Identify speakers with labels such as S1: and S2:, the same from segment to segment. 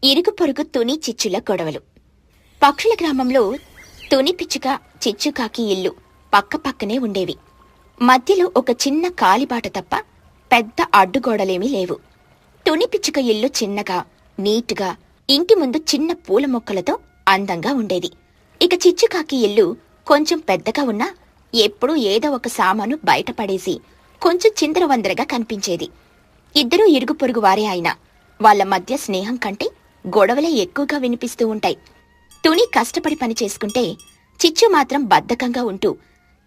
S1: ఇరుగు పొరుగు తుని చిచ్చుల గొడవలు. పక్షుల గ్రామంలో తుని పిచ్చుక, చిచ్చుకాకి ఇల్లు పక్కపక్కనే ఉండేవి. మధ్యలో ఒక చిన్న కాలిబాట తప్ప పెద్ద అడ్డుగోడలేమీ లేవు. తుని పిచ్చుక ఇల్లు చిన్నగా, నీటుగా, ఇంటి ముందు చిన్న పూల మొక్కలతో అందంగా ఉండేది. ఇక చిచ్చుకాకి ఇల్లు కొంచెం పెద్దగా ఉన్నా ఎప్పుడూ ఏదో ఒక సామాను బయటపడేసి కొంచెం చిందరవందరగా కనిపించేది. ఇద్దరూ ఇరుగు పొరుగు వారే అయినా వాళ్ల మధ్య స్నేహం కంటే గొడవలే ఎక్కువగా వినిపిస్తూ ఉంటాయి. తుని కష్టపడి పని చేసుకుంటే చిచ్చు మాత్రం బద్ధకంగా ఉంటూ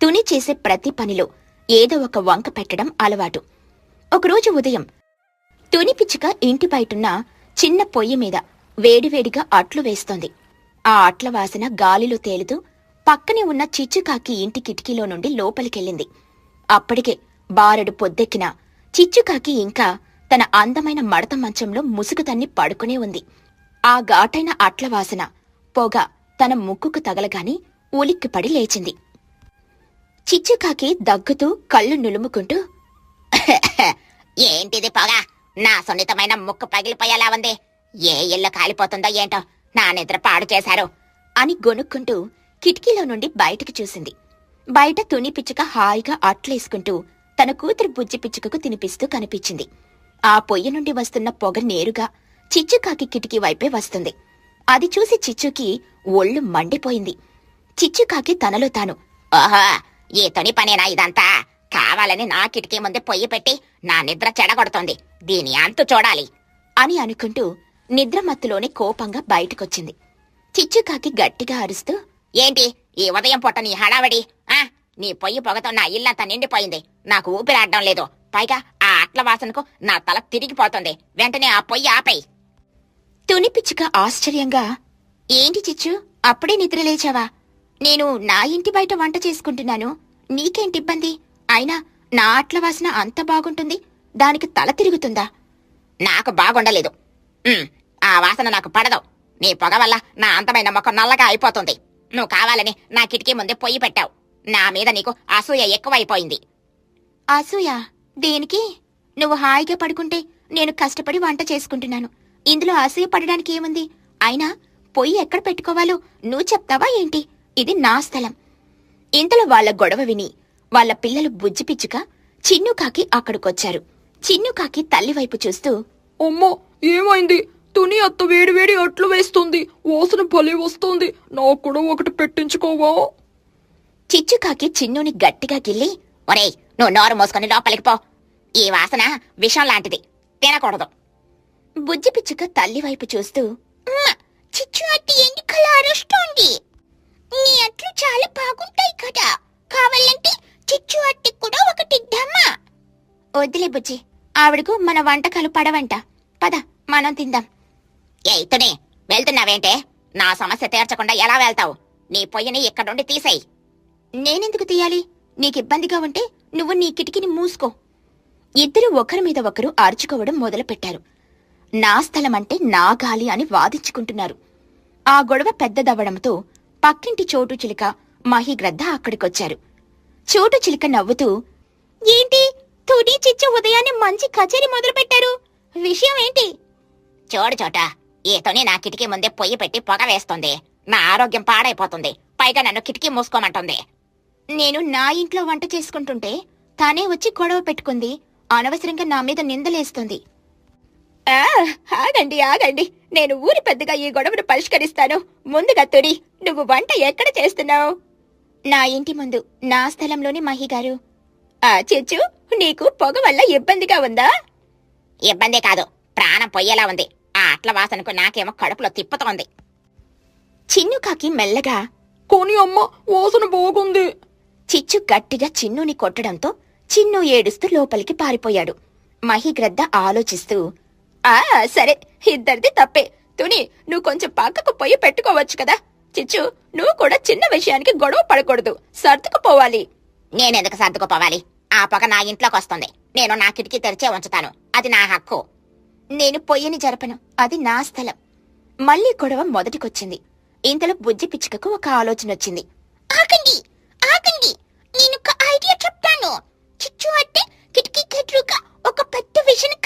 S1: తుని చేసే ప్రతి పనిలో ఏదో ఒక వంక పెట్టడం అలవాటు. ఒకరోజు ఉదయం తుని పిచ్చుక ఇంటి బయటున్న చిన్న పొయ్యి మీద వేడివేడిగా అట్లు వేస్తోంది. ఆ అట్ల వాసన గాలిలో తేలుతూ పక్కనే ఉన్న చిచ్చుకాకి ఇంటి కిటికీలో నుండి లోపలికెళ్ళింది. అప్పటికే బారెడు పొద్దెక్కిన చిచ్చుకాకి ఇంకా తన అందమైన మడత మంచంలో ముసుగు తన్ని పడుకునే ఉంది. ఆ ఘాటైన అట్ల వాసన, పొగ తన ముక్కుకు తగలగాని ఉలిక్కిపడి లేచింది. చిచ్చుకాకి దగ్గుతూ కళ్ళు నులుముకుంటూ,
S2: ఏంటిది పొగ? నా సున్నితమైన ముక్కు పగిలిపోయేలా ఉంది. ఏ ఇల్లు కాలిపోతుందో ఏంటో, నా నిద్ర పాడు చేశారు
S1: అని గొనుక్కుంటూ కిటికీలో నుండి బయటకు చూసింది. బయట తుని పిచ్చుక హాయిగా అట్లేసుకుంటూ తన కూతురు బుజ్జి పిచ్చుకకు తినిపిస్తూ కనిపించింది. ఆ పొయ్యి నుండి వస్తున్న పొగ నేరుగా చిచ్చుకాకి కిటికీ వైపే వస్తుంది. అది చూసి చిచ్చుకి ఒళ్ళు మండిపోయింది. చిచ్చుకాకి తనలో తాను,
S2: ఓహో, ఈ తుని పనేనా ఇదంతా? కావాలని నా కిటికీ ముందు పొయ్యి పెట్టి నా నిద్ర చెడగొడుతోంది. దీని అంతు చూడాలి
S1: అని అనుకుంటూ నిద్రమత్తులోనే కోపంగా బయటకొచ్చింది. చిచ్చుకాకి గట్టిగా అరుస్తూ,
S2: ఏంటి ఈ ఉదయం పూట నీ హడావడి? నీ పొయ్యి పొగతో నా ఇల్లంతా నిండిపోయింది. నాకు ఊపిరాడడం లేదు. పైగా ఆ అట్ల వాసనకు నా తల తిరిగిపోతుంది. వెంటనే ఆ పొయ్యి ఆపేయ్.
S1: తుని పిచ్చుక ఆశ్చర్యంగా, ఏంటి చిచ్చు, అప్పుడే నిద్రలేచావా? నేను నా ఇంటి బయట వంట చేసుకుంటున్నాను. నీకేంటిబ్బంది? అయినా నా అట్ల వాసన అంత బాగుంటుంది, దానికి తల తిరుగుతుందా?
S2: నాకు బాగుండలేదు. ఆ వాసన నాకు పడదు. నీ పొగ వల్ల నా అందమైన మొక్క నల్లగా అయిపోతుంది. నువ్వు కావాలని నా కిటికీ ముందే పొయ్యి పెట్టావు. నా మీద నీకు అసూయ ఎక్కువైపోయింది.
S1: అసూయ దేనికి? నువ్వు హాయిగా పడుకుంటే నేను కష్టపడి వంట చేసుకుంటున్నాను. ఇందులో అసూయ పడడానికి ఏముంది? అయినా పొయ్యి ఎక్కడ పెట్టుకోవాలో నువ్వు చెప్తావా ఏంటి? ఇది నా స్థలం. ఇంతలో వాళ్ల గొడవ విని వాళ్ల పిల్లలు బుజ్జి పిచ్చుక, చిన్నుకాకి అక్కడికొచ్చారు. చిన్నుకాకి తల్లివైపు చూస్తూ,
S3: అమ్మా, ఏమైంది? తుని అత్త వేడివేడి అట్లు వేస్తుంది. వాసన భలే వస్తోంది. నాకు కూడా ఒకటి పెట్టించుకోవా?
S1: చిచ్చుకాకి చిన్నుని గట్టిగా గిల్లి,
S2: ఒరేయ్, నువ్వు నోరు మోసుకొని లోపలికి పో. ఈ వాసన విషం లాంటిది, తినకూడదు.
S1: బుజ్జి పిచ్చుక తల్లివైపు చూస్తూ,
S2: చిచ్చు అట్టి ఎందుకలా అరుస్తోంది? నీ అట్లు చాలా బాగుంటాయి కదా, కావాలంటే చిచ్చు అట్టి కూడా ఒకటిద్దామా?
S1: వద్దులే బుజ్జి, ఆవిడకు మన వంటకాలు పడవంట. పద, మనం తిందాం.
S2: తుని, వెళ్తున్నావేంటే? నా సమస్య తీర్చకుండా ఎలా వెళ్తావు? నీ పొయ్యిని ఇక్కడ నుండి తీసేయి.
S1: నేనెందుకు తీయాలి? నీకిబ్బందిగా ఉంటే నువ్వు నీ కిటికీని మూసుకో. ఇద్దరూ ఒకరి మీద ఒకరు అరుచుకోవడం మొదలుపెట్టారు. నా స్థలమంటే నా గాలి అని వాదించుకుంటున్నారు. ఆ గొడవ పెద్దదవ్వడంతో పక్కింటి చోటు చిలుక, మహిగ్రద్ద అక్కడికొచ్చారు. చోటు చిలుక నవ్వుతూ, ఏంటి తుని చిచ్చు ఉదయాన్నే మంచి కచేరీ మొదలుపెట్టారు? విషయం ఏంటి?
S2: చూడు చోట, ఈ తుని నా కిటికీ ముందే పొయ్యి పెట్టి పొగ వేస్తుంది. నా ఆరోగ్యం పాడైపోతుంది. పైగా నన్ను కిటికీ మూసుకోమంటుంది.
S1: నేను నా ఇంట్లో వంట చేసుకుంటుంటే తానే వచ్చి గొడవ పెట్టుకుంది. అనవసరంగా నా మీద నిందలేస్తుంది.
S2: ఆగండి ఆగండి, నేను ఊరి పెద్దగా ఈ గొడవను పరిష్కరిస్తాను. ముందుగా తుని, నువ్వు వంట ఎక్కడ చేస్తున్నావు?
S1: నా ఇంటి ముందు, నా స్థలంలోని మహిగారు.
S2: చిచ్చు, నీకు పొగ వల్ల ఇబ్బందిగా ఉందా? ఇబ్బందే కాదు, ప్రాణం పొయ్యేలా ఉంది. ఆ అట్ల వాసనకు నాకేమో కడుపులో తిప్పుతోంది.
S1: చిన్నుకాకి మెల్లగా,
S3: కొని అమ్మ, వాసన బాగుంది.
S1: చిచ్చు గట్టిగా చిన్నుని కొట్టడంతో చిన్ను ఏడుస్తూ లోపలికి పారిపోయాడు. మహిగ్రద్ద ఆలోచిస్తూ,
S2: సరే, ఇద్దరిది తప్పే. తుని, నువ్వు కొంచెం పక్కకు పొయ్యి పెట్టుకోవచ్చు కదా. చిచ్చు, నువ్వు కూడా చిన్న విషయానికి గొడవ పడకూడదు, సర్దుకుపోవాలి. నేనెందుకు సర్దుకుపోవాలి? ఆ పొగ నా ఇంట్లోకి వస్తుంది. నేను నా కిటికీ తెరిచే ఉంచుతాను. అది నా హక్కు.
S1: నేను పొయ్యిని జరపను, అది నా స్థలం. మళ్లీ గొడవ మొదటికొచ్చింది. ఇంతలో బుజ్జి పిచ్చుకకు ఒక ఆలోచనొచ్చింది.
S2: ఆగండి ఆగండి, నేనొక ఐడియా చెప్తాను. చిచ్చు అంటే కిటికీ ఎదురుగా ఒక పెద్ద విషను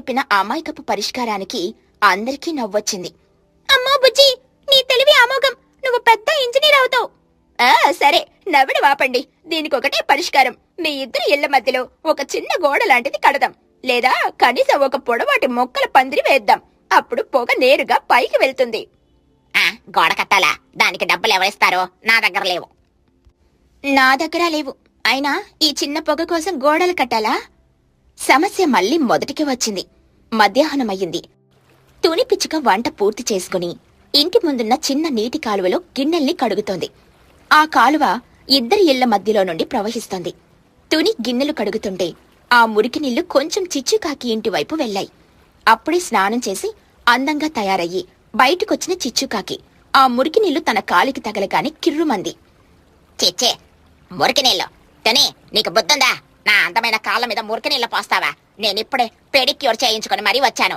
S1: చెప్పిన అమాయకపు పరిష్కారానికి అందరికీ నవ్వొచ్చింది.
S2: అమ్మో బుజ్జి, నీ తెలివి అమోఘం. నువ్వు పెద్ద ఇంజనీర్ అవుతావు. సరే, నవ్వుడు వాపండి. దీనికొకటే పరిష్కారం. మీ ఇద్దరి ఇళ్ల మధ్యలో ఒక చిన్న గోడ లాంటిది కడదాం. లేదా కనీసం ఒక పొడవాటి మొక్కల పందిరి వేద్దాం. అప్పుడు పొగ నేరుగా పైకి వెళ్తుంది.
S1: గోడ కట్టాలా? దానికి డబ్బులు ఎవరిస్తారో? నా దగ్గర లేవు. నా దగ్గర లేవు. అయినా ఈ చిన్న పొగ కోసం గోడలు కట్టాలా? సమస్య మళ్ళీ మొదటికి వచ్చింది. మధ్యాహ్నమయ్యింది. తుని పిచ్చుక వంట పూర్తి చేసుకుని ఇంటి ముందున్న చిన్న నీటి కాలువలో గిన్నెల్ని కడుగుతోంది. ఆ కాలువ ఇద్దరి ఇళ్ల మధ్యలో నుండి ప్రవహిస్తోంది. తుని గిన్నెలు కడుగుతుంటే ఆ మురికి నీళ్లు కొంచెం చిచ్చుకాకి ఇంటి వైపు వెళ్లాయి. అప్పుడే స్నానం చేసి అందంగా తయారయ్యి బయటకొచ్చిన చిచ్చుకాకి ఆ మురికి నీళ్లు తన కాలికి తగలగానే కిర్రుమంది. చిచ్చే, మురికి నీళ్లు! తుని, నీకు బుద్ధుందా? నా అందమైన కాళ్ళ మీద మురికి నీళ్లు పోస్తావా? నేనిప్పుడే పెడిక్యూర్ చేయించుకుని మరీ వచ్చాను.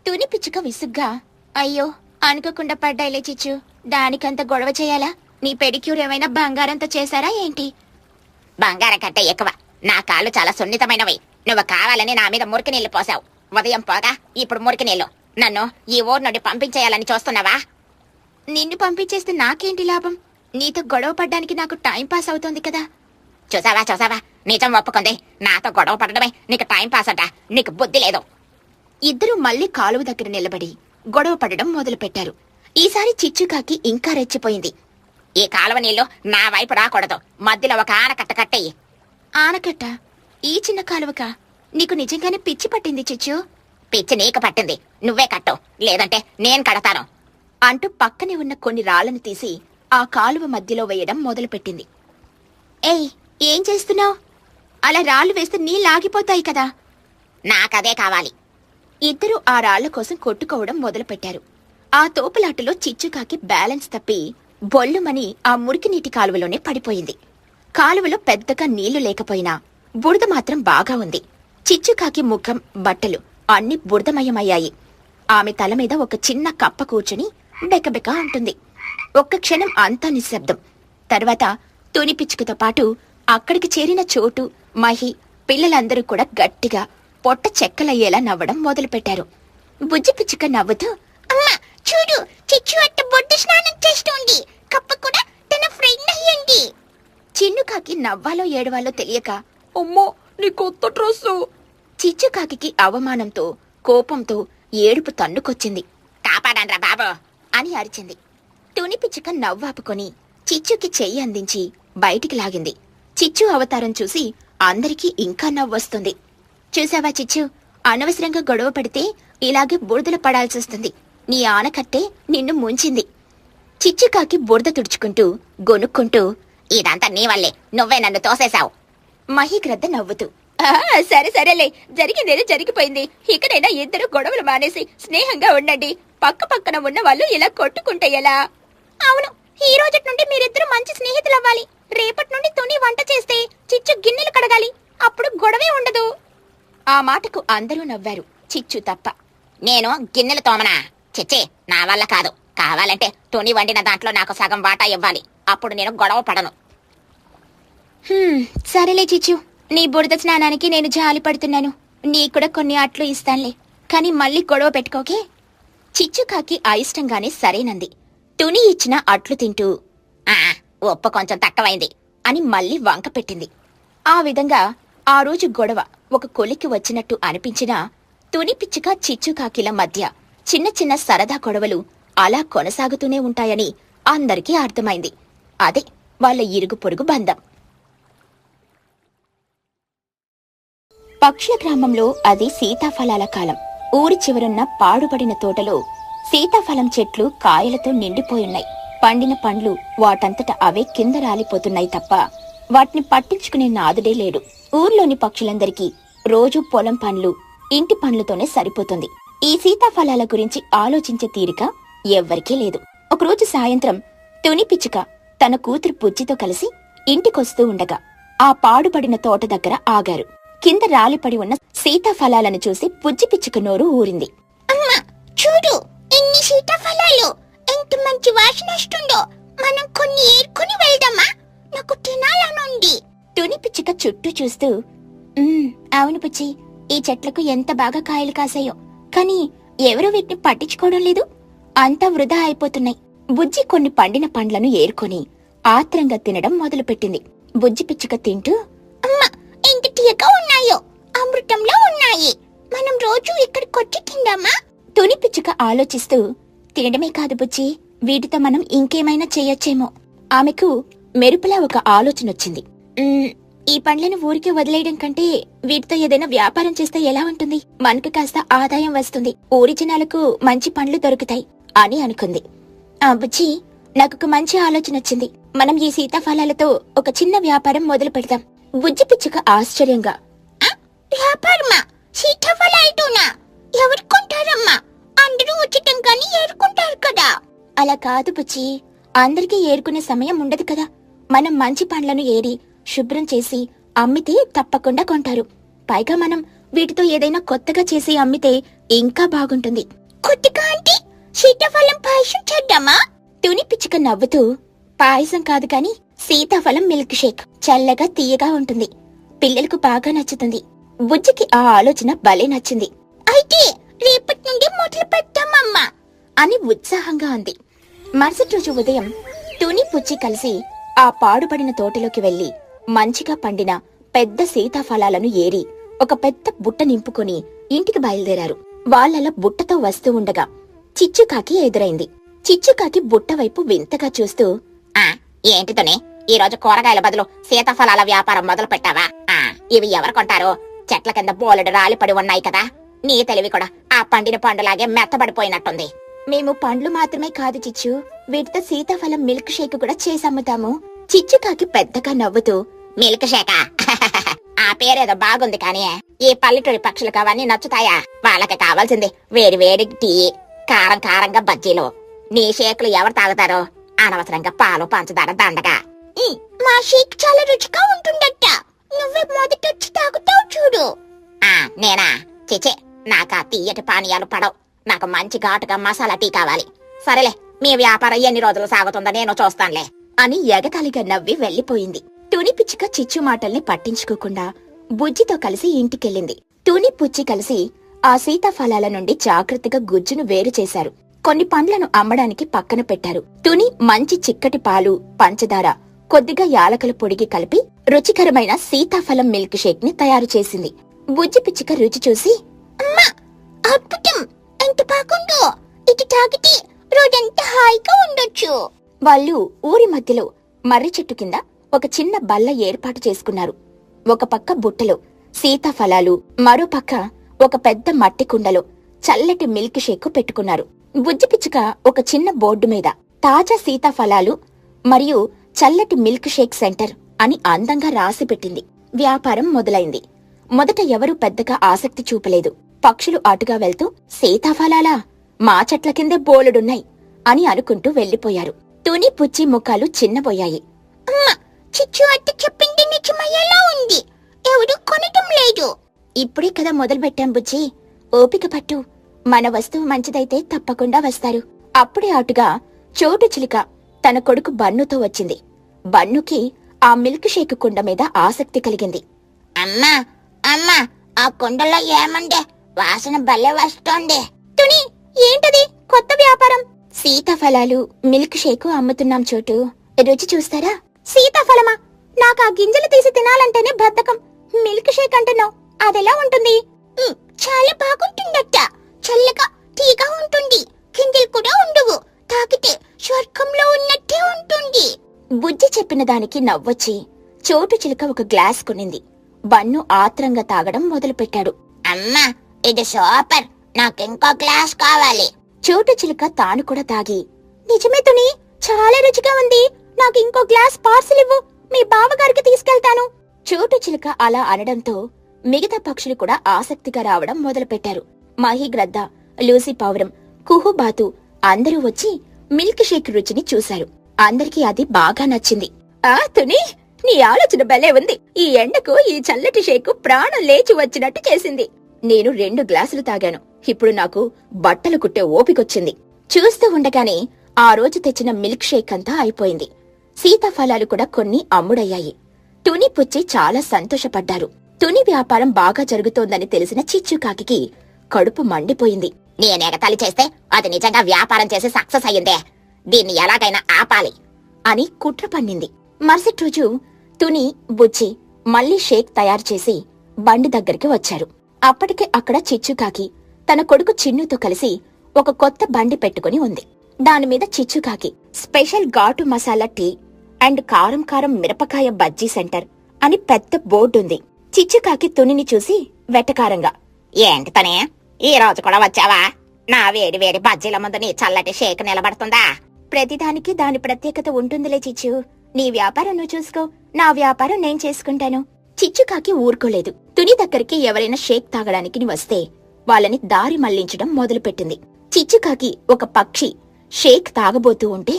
S1: తుని పిచ్చుక విసుగ్గా, అయ్యో, అనుకోకుండా పడ్డాయిలే చిచ్చు. దానికంత గొడవ చేయాలా? నీ పెడిక్యూర్ ఏమైనా బంగారంతో చేశారా ఏంటి? బంగారం కంటే ఎక్కువ. నా కాళ్ళు చాలా సున్నితమైనవి. నువ్వు కావాలని నా మీద మురికి నీళ్లు పోసావు. ఉదయం పోగా ఇప్పుడు మురికి నీళ్లు. నన్ను ఈ ఊరు నుండి పంపించేయాలని చూస్తున్నావా? నిన్ను పంపించేస్తే నాకేంటి లాభం? నీతో గొడవ పడ్డానికి నాకు టైం పాస్ అవుతోంది కదా. చూసావా, నిజం ఒప్పుకుంది. నాతో గొడవ పడడమే నీకు టైం పాస్ అంట. నీకు బుద్ధి లేదు. ఇద్దరూ మళ్లీ కాలువ దగ్గర నిలబడి గొడవ పడడం మొదలుపెట్టారు. ఈసారి చిచ్చుకాకి ఇంకా రెచ్చిపోయింది. ఈ కాలువ నీళ్లు నా వైపు రాకూడదు. మధ్యలో ఒక ఆనకట్ట కట్టెయ్యి. ఆనకట్ట? ఈ చిన్న కాలువకా? నీకు నిజంగానే పిచ్చి పట్టింది చిచ్చు. పిచ్చి నీకు పట్టింది. నువ్వే కట్టు, లేదంటే నేను కడతాను అంటూ పక్కనే ఉన్న కొన్ని రాళ్లను తీసి ఆ కాలువ మధ్యలో వేయడం మొదలుపెట్టింది. ఏయ్, ఏం చేస్తున్నావు? అలా రాళ్లు వేస్తే నీళ్ళాగిపోతాయి కదా. నాకదే కావాలి. ఇద్దరూ ఆ రాళ్ల కోసం కొట్టుకోవడం మొదలుపెట్టారు. ఆ తోపులాటలో చిచ్చుకాకి బ్యాలెన్స్ తప్పి బొల్లుమని ఆ మురికి నీటి కాలువలోనే పడిపోయింది. కాలువలో పెద్దగా నీళ్లు లేకపోయినా బురద మాత్రం బాగా ఉంది. చిచ్చుకాకి ముఖం, బట్టలు అన్ని బురదమయమయ్యాయి. ఆమె తల మీద ఒక చిన్న కప్ప కూర్చుని బెకబెక అంటుంది. ఒక్క క్షణం అంతా నిశ్శబ్దం. తర్వాత తుని పిచ్చుకతో పాటు అక్కడికి చేరిన చోటు, మహి, పిల్లలందరూ కూడా గట్టిగా పొట్ట చెక్కలయ్యేలా నవ్వడం మొదలుపెట్టారు. బుజ్జి పిచ్చుక నవ్వుతూ, అమ్మా చూడు, చిచ్చు అట్ట బొడ్డు స్నానం చేస్తుంది. కప్ప కూడా తన ఫ్రెండ్ అయ్యండి. చిన్నుకాకి నవ్వాలో ఏడవాలో తెలియక,
S3: అమ్మో, నీ కొత్త డ్రెస్సు!
S1: చిచ్చుకాకి అవమానంతో, కోపంతో ఏడుపు తన్నుకొచ్చింది. కాపాడండ్రా బాబు అని అరిచింది. తుని పిచ్చుక నవ్వాపుకొని చిచ్చుకి చెయ్యి అందించి బయటికి లాగింది. చిచ్చు అవతారం చూసి అందరికీ ఇంకా నవ్వొస్తుంది. చూసావా చిచ్చు, అనవసరంగా గొడవ పడితే ఇలాగే బురదలు పడాల్సొస్తుంది. నీ ఆనకట్టే నిన్ను ముంచింది. చిచ్చుకాకి బురద తుడుచుకుంటూ గొనుక్కుంటూ, ఇదంతా నీ వల్లే, నువ్వే నన్ను తోసేశావు. మహిగ్రద్ద నవ్వుతూ,
S2: సరేలే, జరిగిందేదో జరిగిపోయింది. ఇకనైనా ఇద్దరు గొడవలు మానేసి స్నేహంగా ఉండండి. పక్క పక్కన ఉన్న వాళ్ళు ఇలా కొట్టుకుంటే ఎలా? అవును, ఈ రోజు నుండి మీరిద్దరూ మంచి స్నేహితులు అవ్వాలి. రేపటి నుండి తుని వంట చేస్తే చిచ్చు గిన్నెలు కడగాలి. అప్పుడు గొడవే ఉండదు.
S1: ఆ మాటకు అందరూ నవ్వారు, చిచ్చు తప్ప. నేను గిన్నెలు తోమనా? చిచ్చే, నా వల్ల కాదు. కావాలంటే తుని వండిన దాంట్లో నాకు సగం వాటా ఇవ్వాలి. అప్పుడు నేను గొడవ పడను. సరేలే చిచ్చు, నీ బురద స్నానానికి నేను జాలి పడుతున్నాను. నీకూడా కొన్ని అట్లు ఇస్తానులే, కాని మళ్ళీ గొడవ పెట్టుకోకే. చిచ్చుకాకి అయిష్టంగానే సరేనంది. తుని ఇచ్చిన అట్లు తింటూ, ఉప్పు కొంచెం తక్కువైంది అని మళ్ళీ వంక పెట్టింది. ఆ విధంగా ఆ రోజు గొడవ ఒక కొలికి వచ్చినట్టు అనిపించినా తుని పిచ్చుక చిచ్చుకాకిల మధ్య చిన్న చిన్న సరదా గొడవలు అలా కొనసాగుతూనే ఉంటాయని అందరికీ అర్థమైంది. అదే వాళ్ళ ఇరుగు పొరుగు బంధం. పక్షుల గ్రామంలో అది సీతాఫలాల కాలం. ఊరి చివరున్న పాడుపడిన తోటలో సీతాఫలం చెట్లు కాయలతో నిండిపోయున్నాయి. పండిన పండ్లు వాటంతట అవే కింద రాలిపోతున్నాయి తప్ప వాటిని పట్టించుకునే నాదుడే లేడు. ఊర్లోని పక్షులందరికీ రోజూ పొలం పండ్లు, ఇంటి పండ్లతోనే సరిపోతుంది. ఈ సీతాఫలాల గురించి ఆలోచించే తీరిక ఎవ్వరికీ లేదు. ఒకరోజు సాయంత్రం తుని పిచ్చుక తన కూతురు పుచ్చితో కలిసి ఇంటికొస్తూ ఉండగా ఆ పాడుపడిన తోట దగ్గర ఆగారు. కింద రాలిపడి ఉన్న సీతాఫలాలను చూసి పుజ్జి పిచ్చుక నోరు ఊరింది.
S2: అమ్మా చూడు, ఎన్ని సీతాఫలాలు! ఎంత మంచి వాసన వస్తుందో! మనం కొన్ని ఏరుకుని వెళ్దామా? నాకు తినాలనుంది.
S1: తుని పిచ్చుక చుట్టూ చూస్తూ, అవును పుచ్చి, ఈ చెట్లకు ఎంత బాగా కాయలు కాసాయో, కానీ ఎవరూ వీటిని పట్టించుకోవడం లేదు. అంతా వృధా అయిపోతున్నాయి. బుజ్జి కొన్ని పండిన పండ్లను ఏరుకొని ఆత్రంగా తినడం మొదలుపెట్టింది. బుజ్జి పిచ్చుక తింటూ, అమ్మా ఎంత తీయగా ఉన్నాయో, అమృతంలో ఉన్నాయి. మనం రోజు ఇక్కడికొచ్చి తిందామా? తుని పిచ్చుక ఆలోచిస్తూ, తినడమే కాదు బుజ్జి, వీటితో మనం ఇంకేమైనా చేయొచ్చేమో. ఆమెకు మెరుపులా ఒక ఆలోచనొచ్చింది. ఈ పండ్లను ఊరికే వదిలేయడం కంటే వీటితో ఏదైనా వ్యాపారం చేస్తే ఎలా ఉంటుంది? మనకు కాస్త ఆదాయం వస్తుంది, ఊరి జనాలకు మంచి పండ్లు దొరుకుతాయి అని అనుకుంది. బుజ్జి, నాకొక మంచి ఆలోచన వచ్చింది. మనం ఈ సీతాఫలాలతో ఒక చిన్న వ్యాపారం మొదలు పెడతాం. బుజ్జి పిచ్చుక ఆశ్చర్యంగా, వ్యాపారమా? సీతాఫలాలతోనా? ఎవరు కొంటారమ్మా? అందరూ ఉచితంగానే ఏరుకుంటారు కదా. అలా కాదు బుజ్జి, అందరికీ ఏరుకునే సమయం ఉండదు కదా. మనం మంచి పండ్లను ఏరి శుభ్రం చేసి అమ్మితే తప్పకుండా కొంటారు. పైగా మనం వీటితో ఏదైనా కొత్తగా చేసి అమ్మితే ఇంకా బాగుంటుంది. కొత్తగా అంటే సీతాఫలం పాయసం చేద్దామా? తుని పిచ్చుక నవ్వుతూ, పాయసం కాదు కాని సీతాఫలం మిల్క్ షేక్, చల్లగా తీయగా ఉంటుంది, పిల్లలకు బాగా నచ్చుతుంది. బుజ్జికి ఆ ఆలోచన భలే నచ్చింది. అయితే రేపటి నుండి మొదలు పెడతామమ్మా అని ఉత్సాహంగా అంది. మరుసటి రోజు ఉదయం తుని పుచ్చి కలిసి ఆ పాడుపడిన తోటలోకి వెళ్లి మంచిగా పండిన పెద్ద సీతాఫలాలను ఏరి ఒక పెద్ద బుట్ట నింపుకొని ఇంటికి బయలుదేరారు. వాళ్ళలా బుట్టతో వస్తూ ఉండగా చిచ్చుకాకి ఎదురైంది. చిచ్చుకాకి బుట్ట వైపు వింతగా చూస్తూ,
S2: ఏంటితోనే ఈ రోజు కూరగాయల బదులు సీతాఫలాల వ్యాపారం మొదలు పెట్టావా? ఇవి ఎవరు కొంటారు? చెట్ల కింద బోలెడు రాలిపడి ఉన్నాయి కదా. నీ తెలివి కూడా ఆ పండిన పండులాగే మెత్తబడిపోయినట్టుంది.
S1: మేము పండ్లు మాత్రమే కాదు చిచ్చు, వీటితో సీతాఫలం మిల్క్ షేక్ కూడా చేసి అమ్ముతాము. చిచ్చుకాకి పెద్దగా నవ్వుతూ,
S2: మిల్క్ షేకా? ఆ పేరేదో బాగుంది కానీ ఈ పల్లెటూరి పక్షులకు అవన్నీ నచ్చుతాయా? వాళ్ళకి కావాల్సింది వేడి వేడి టీ, కారం కారంగా బజ్జీలు. నీ షేకులు ఎవరు తాగుతారు? అనవసరంగా పాలు పంచదార దండగా.
S1: మా షేక్ చాలా రుచిగా ఉంటుందట, నువ్వే మొదటొచ్చి తాగుతావు చూడు.
S2: నేనా? చిచే, నాకా తీయటి పానీయాలు పడవు. నాకు మంచి ఘాటుగా మసాలా టీ కావాలి. సరేలే, మీ వ్యాపారం ఎన్ని రోజులు సాగుతుందో నేను చూస్తానులే
S1: అని ఎగతాళిగా నవ్వి వెళ్లిపోయింది. తుని పిచ్చుక చిచ్చు మాటల్ని పట్టించుకోకుండా బుజ్జితో కలిసి ఇంటికెళ్ళింది. తుని పుచ్చి కలిసి ఆ సీతాఫలాల నుండి జాగ్రత్తగా గుజ్జును వేరు చేశారు. కొన్ని పండ్లను అమ్మడానికి పక్కన పెట్టారు. తుని మంచి చిక్కటి పాలు, పంచదార, కొద్దిగా యాలకుల పొడికి కలిపి రుచికరమైన సీతాఫలం మిల్క్ షేక్ ని తయారు చేసింది. బుజ్జి పిచ్చుక రుచి చూసి, అమ్మా అద్భుతం, ఎంత బాగుందో, ఇది తాగితే రోజంతా హాయిగా ఉండొచ్చు. వాళ్ళు ఊరి మధ్యలో మర్రి చెట్టు కింద ఒక చిన్న బల్ల ఏర్పాటు చేసుకున్నారు. ఒక పక్క బుట్టలో సీతాఫలాలు, మరో పక్క ఒక పెద్ద మట్టి కుండలో చల్లటి మిల్క్ షేక్ పెట్టుకున్నారు. బుజ్జి పిచ్చుక ఒక చిన్న బోర్డు మీద తాజా సీతాఫలాలు మరియు చల్లటి మిల్క్ షేక్ సెంటర్ అని అందంగా రాసి పెట్టింది. వ్యాపారం మొదలైంది. మొదట ఎవరూ పెద్దగా ఆసక్తి చూపలేదు. పక్షులు అటుగా వెళ్తూ, సీతాఫలాలా, మా చెట్ల కిందే బోలెడున్నాయి అని అనుకుంటూ వెళ్లిపోయారు. తుని పుచ్చి ముఖాలు చిన్నబోయాయి. అమ్మా, చిచ్చు అత్త చెప్పింది నిజమయ్యేలా ఉంది, ఎవరు కొనటం లేదు. ఇప్పుడే కదా మొదలుపెట్టాం బుజ్జి, ఓపిక పట్టు, మన వస్తువు మంచిదైతే తప్పకుండా వస్తారు. అప్పుడే అటుగా చోటు చిలుక తన కొడుకు బన్నుతో వచ్చింది. బన్నుకి ఆ మిల్క్ షేక్ కుండ మీద ఆసక్తి కలిగింది.
S2: అమ్మా అమ్మా, ఆ కుండలో ఏమండే వాసన భలే వస్తోంది.
S1: తుని, ఏంటది కొత్త వ్యాపారం? సీతాఫలాలు మిల్క్ షేక్ అమ్ముతున్నాం చోటు, రుచి చూస్తారా? సీతాఫలమా? నాకు ఆ గింజలు తీసి తినాలంటేనే బద్ధకం. మిల్క్ షేక్ అంటున్నావు, అదెలా ఉంటుంది? చాలా బాగుంటుందట, చల్లగా తీగా ఉంటుంది, గింజలు కూడా ఉండవు, తాగితే స్వర్గంలో ఉన్నట్టే ఉంటుంది. బుజ్జి చెప్పిన దానికి నవ్వొచ్చి చోటు చిలుక ఒక గ్లాస్ కొనింది. బన్ను ఆత్రంగా తాగడం మొదలుపెట్టాడు.
S2: అమ్మా, ఇది సూపర్, నాకింకో గ్లాస్ కావాలి.
S1: చోటు చిలుక తాను కూడా తాగి, నిజమే తుని, చాలా రుచిగా ఉంది, నాకు ఇంకో గ్లాస్ పార్సిల్ ఇవ్వు, మీ బావగారికి తీసుకెళ్తాను. చోటు చిలుక అలా అనడంతో మిగతా పక్షులు కూడా ఆసక్తిగా రావడం మొదలుపెట్టారు. మహిగ్రద్ద, లూసీ పావురం, కుహుబాతు అందరూ వచ్చి మిల్క్ షేక్ రుచిని చూశారు. అందరికీ అది బాగా నచ్చింది. తుని, నీ ఆలోచన భలే ఉంది, ఈ ఎండకు ఈ చల్లటి షేకు ప్రాణం లేచి వచ్చినట్టు చేసింది. నేను 2 గ్లాసులు తాగాను, ఇప్పుడు నాకు బట్టలు కుట్టే ఓపికొచ్చింది. చూస్తూ ఉండగానే ఆ రోజు తెచ్చిన మిల్క్ షేక్ అంతా అయిపోయింది. సీతాఫలాలు కూడా కొన్ని అమ్ముడయ్యాయి. తుని పుచ్చి చాలా సంతోషపడ్డారు. తుని వ్యాపారం బాగా జరుగుతోందని తెలిసిన చిచ్చుకాకి కడుపు మండిపోయింది.
S2: నేనెగతాళి చేస్తే అది నిజంగా వ్యాపారం చేసి సక్సెస్ అయ్యిందే. దీన్ని ఎలాగైనా ఆపాలి
S1: అని కుట్ర పన్నింది. మరుసటి రోజు తుని, బుజ్జి మళ్లీ షేక్ తయారు చేసి బండి దగ్గరికి వచ్చారు. అప్పటికే అక్కడ చిచ్చుకాకి తన కొడుకు చిన్నుతో కలిసి ఒక కొత్త బండి పెట్టుకుని ఉంది. దానిమీద చిచ్చుకాకి స్పెషల్ ఘాటు మసాలా టీ అండ్ కారం కారం మిరపకాయ బజ్జీ సెంటర్ అని పెద్ద బోర్డుంది. చిచ్చుకాకి తునిని చూసి వెటకారంగా,
S2: ఏంటి తనే, ఈ రోజు కూడా వచ్చావా? నా వేడి వేడి బజ్జీల ముందు నీ చల్లటి షేక్ నిలబడుతుందా?
S1: ప్రతిదానికి దాని ప్రత్యేకత ఉంటుందిలే చిచ్చు. నీ వ్యాపారం నువ్వు చూసుకో, నా వ్యాపారం నేను చేసుకుంటాను. చిచ్చుకాకి ఊరుకోలేదు. తుని దగ్గరికి ఎవరైనా షేక్ తాగడానికి వస్తే వాళ్ళని దారి మళ్లించడం మొదలుపెట్టింది. చిచ్చుకాకి ఒక పక్షి షేక్ తాగబోతూ ఉంటే,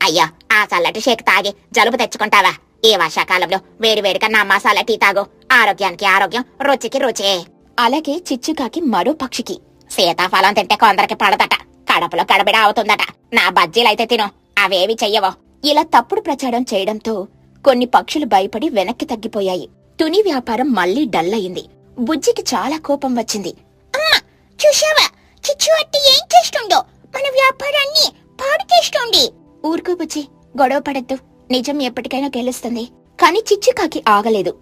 S2: అయ్యా, ఆ చల్లటి షేక్ తాగి జలుబు తెచ్చుకుంటావా? ఈ వర్షాకాలంలో వేడివేడిగా నా మసాలా టీ తాగు. ఆరోగ్యానికి ఆరోగ్యం, రుచికి రుచే.
S1: అలాగే చిచ్చుకాకి మరో పక్షికి,
S2: సీతాఫలం తింటే కొందరికి పడదట, కడుపులో గడబిడ అవుతుందట. నా బజ్జీలైతే తిను, అవేవి చెయ్యవో.
S1: ఇలా తప్పుడు ప్రచారం చేయడంతో కొన్ని పక్షులు భయపడి వెనక్కి తగ్గిపోయాయి. తుని వ్యాపారం మళ్లీ డల్ అయింది. బుజ్జికి చాలా కోపం వచ్చింది.
S2: అమ్మా, చూశావా? చిచ్చు అట్టి ఏం చేస్తుందో, మన వ్యాపారాన్ని పాడు చేస్తుంది.
S1: ఊరుకో బుజ్జి, గొడవ పడద్దు. నిజం ఎప్పటికైనా గెలుస్తుంది. కాని చిచ్చుకాకి ఆగలేదు.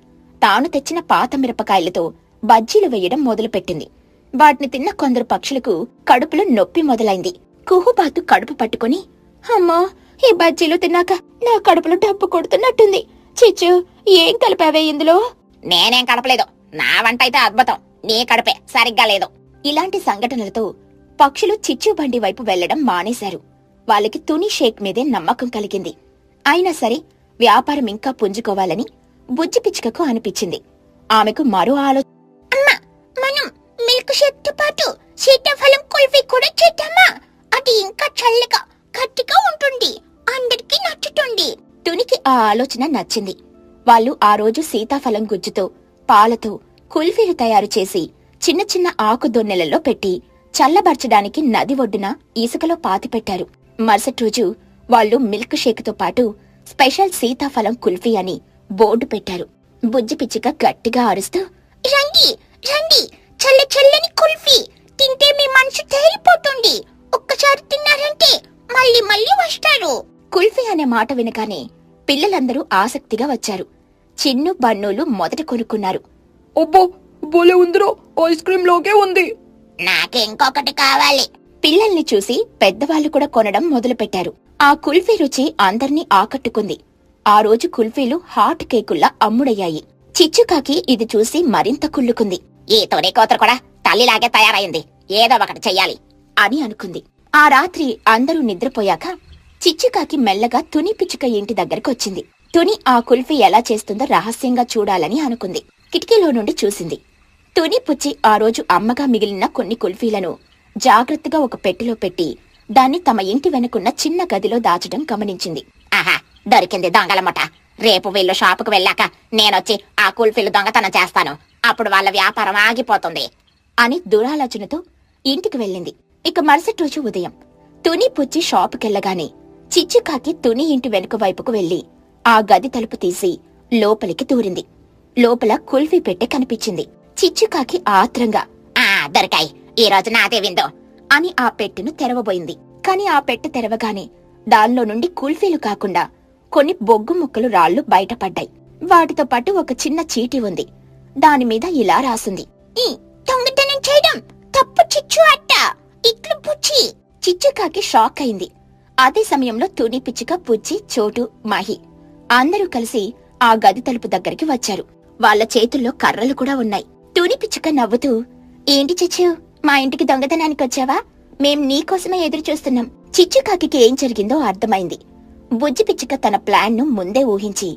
S1: తాను తెచ్చిన పాత మిరపకాయలతో బజ్జీలు వేయడం మొదలుపెట్టింది. వాటిని తిన్న కొందరు పక్షులకు కడుపులో నొప్పి మొదలైంది. కుహుబాతు కడుపు పట్టుకుని, అమ్మా, ఈ బజ్జీలు తిన్నాక నా కడుపులో డబ్బు కొడుతున్నట్టుంది. చిచ్చు, ఏం కలిపావే ఇందులో?
S2: నేనేం కలపలేదు. నా వంట అయితే అద్భుతం. నీ కడుపే సరిగ్గా లేదు.
S1: ఇలాంటి సంఘటనలతో పక్షులు చిచ్చు బండి వైపు వెళ్లడం మానేశారు. వాళ్ళకి తుని షేక్ మీదే నమ్మకం కలిగింది. అయినా సరే వ్యాపారం ఇంకా పుంజుకోవాలని బుజ్జి పిచ్చుకకు అనిపించింది. ఆమెకు మరో ఆలోచన.
S2: అమ్మా, మనం మిల్క్ షేక్ తో పాటు సీతాఫలం కుల్ఫీ కూడా చేద్దామా? అది ఇంకా చల్లగా గట్టిగా ఉంటుంది, అందరికీ నచ్చుతుంది.
S1: తునికి ఆ ఆలోచన నచ్చింది. వాళ్ళు ఆ రోజు సీతాఫలం గుజ్జుతో, పాలతో కుల్ఫీలు తయారు చేసి చిన్న చిన్న ఆకు దొన్నెలలో పెట్టి చల్లబర్చడానికి నది ఒడ్డున ఇసుకలో పాతిపెట్టారు. మరుసటి రోజు వాళ్ళు మిల్క్ షేక్ తో పాటు స్పెషల్ సీతాఫలం కుల్ఫీ అని బోర్డు పెట్టారు. బుజ్జి పిచ్చిక గట్టిగా అరుస్తూ,
S2: రండి రండి, చల్ల చల్లని కుల్ఫీ తింటే మీ మనసు తేలిపోతుంది. ఒక్కసారి తిన్నారంటే మళ్ళీ మళ్ళీ వస్తారు.
S1: కుల్ఫీ అనే మాట వినగానే పిల్లలందరూ ఆసక్తిగా వచ్చారు. చిన్ను, బన్నోలు మొదట కొనుక్కున్నారు.
S3: అబ్బో, భలే ఉందిరో, ఐస్ క్రీమ్ లోకే ఉంది.
S2: నాకింకొకటి కావాలి.
S1: పిల్లల్ని చూసి పెద్దవాళ్లు కూడా కొనడం మొదలుపెట్టారు. ఆ కుల్ఫీ రుచి అందర్నీ ఆకట్టుకుంది. ఆ రోజు కుల్ఫీలు హాట్ కేకుల్లా అమ్ముడయ్యాయి. చిచ్చుకాకి ఇది చూసి మరింత కుళ్ళుకుంది.
S2: ఈ తొలి కూతురు కూడా తల్లిలాగే తయారైంది, ఏదో ఒకటి చెయ్యాలి
S1: అని అనుకుంది. ఆ రాత్రి అందరూ నిద్రపోయాక చిచ్చుకాకి మెల్లగా తుని పిచ్చుక ఇంటి దగ్గరకొచ్చింది. తుని ఆ కుల్ఫీ ఎలా చేస్తుందో రహస్యంగా చూడాలని అనుకుంది. కిటికీలో నుండి చూసింది. తుని పుచ్చి ఆ రోజు అమ్మగా మిగిలిన కొన్ని కుల్ఫీలను జాగ్రత్తగా ఒక పెట్టెలో పెట్టి దాన్ని తమ ఇంటి వెనుకున్న చిన్న గదిలో దాచడం గమనించింది.
S2: ఆహా, దొరికింది దొంగల ముఠ. రేపు వీళ్ళు షాపుకు వెళ్ళాక నేనొచ్చి ఆ కుల్ఫీలు దొంగతనం చేస్తాను. అప్పుడు వాళ్ళ వ్యాపారం ఆగిపోతుంది
S1: అని దురాలోచనతో ఇంటికి వెళ్ళింది. ఇక మరుసటి రోజు ఉదయం తుని పుచ్చి షాపుకెళ్లగానే చిచ్చుకాకి తుని ఇంటి వెనుక వైపుకు వెళ్లి ఆ గది తలుపు తీసి లోపలికి దూరింది. లోపల కుల్ఫీ పెట్టె కనిపించింది. చిచ్చుకాకి ఆత్రంగా,
S2: దొరికాయి, ఈ రోజు నాదే విందో
S1: అని ఆ పెట్టెను తెరవబోయింది. కాని ఆ పెట్టె తెరవగానే దానిలో నుండి కుల్ఫీలు కాకుండా కొన్ని బొగ్గు ముక్కలు రాళ్లు బయటపడ్డాయి. వాటితో పాటు ఒక చిన్న చీటీ ఉంది. దానిమీద ఇలా రాసుంది,
S2: ఈ దొంగతనం చేయడం తప్పు చిచ్చు అట్ట, ఇట్లు పుచ్చి.
S1: చిచ్చుకాకి షాక్ అయింది. అదే సమయంలో తుని పిచ్చుక, పుచ్చి, చోటు, మాహి అందరూ కలిసి ఆ గది తలుపు దగ్గరికి వచ్చారు. వాళ్ళ చేతుల్లో కర్రలు కూడా ఉన్నాయి. తుని పిచ్చుక నవ్వుతూ, ఏంటి చిచ్చు, మా ఇంటికి దొంగతనానికి వచ్చావా? మేం నీకోసమే ఎదురు చూస్తున్నాం. చిచ్చుకాకి ఏం జరిగిందో అర్థమైంది. బుజ్జి పిచ్చుక తన ప్లాన్ ను ముందే ఊహించి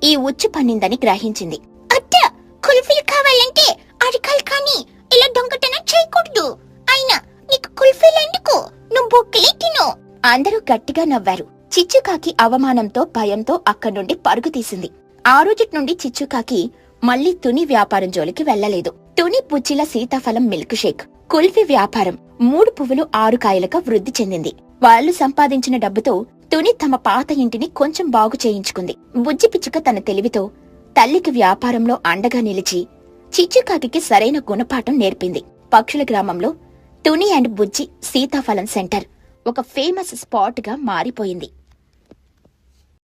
S1: ఈ ఉచ్చు పన్నిందని గ్రహించింది.
S2: అట్ట, కుల్ఫీలు కావాలంటే అడగాలి కానీ ఇలా దొంగతనం చేయకూడదు. అయినా నీకు కుల్ఫీలు ఎందుకు? నువ్వు బొక్కలే తిను.
S1: అందరూ గట్టిగా నవ్వారు. చిచ్చుకాకి అవమానంతో భయంతో అక్కడి నుండి పరుగు తీసింది. ఆ రోజుటి నుండి చిచ్చుకాకి మళ్లీ తుని వ్యాపారం జోలికి వెళ్లలేదు. తుని పుచ్చిల సీతాఫలం మిల్క్ షేక్, కుల్ఫీ వ్యాపారం 3 పువ్వులు 6 కాయలుగా వృద్ధి చెందింది. వాళ్లు సంపాదించిన డబ్బుతో తుని తమ పాత ఇంటిని కొంచెం బాగు చేయించుకుంది. బుజ్జి పిచ్చుక తన తెలివితో తల్లికి వ్యాపారంలో అండగా నిలిచి చిచ్చుకాకి సరైన గుణపాఠం నేర్పింది. పక్షుల గ్రామంలో తుని అండ్ బుజ్జి సీతాఫలం సెంటర్ ఒక ఫేమస్ స్పాట్ గా మారిపోయింది.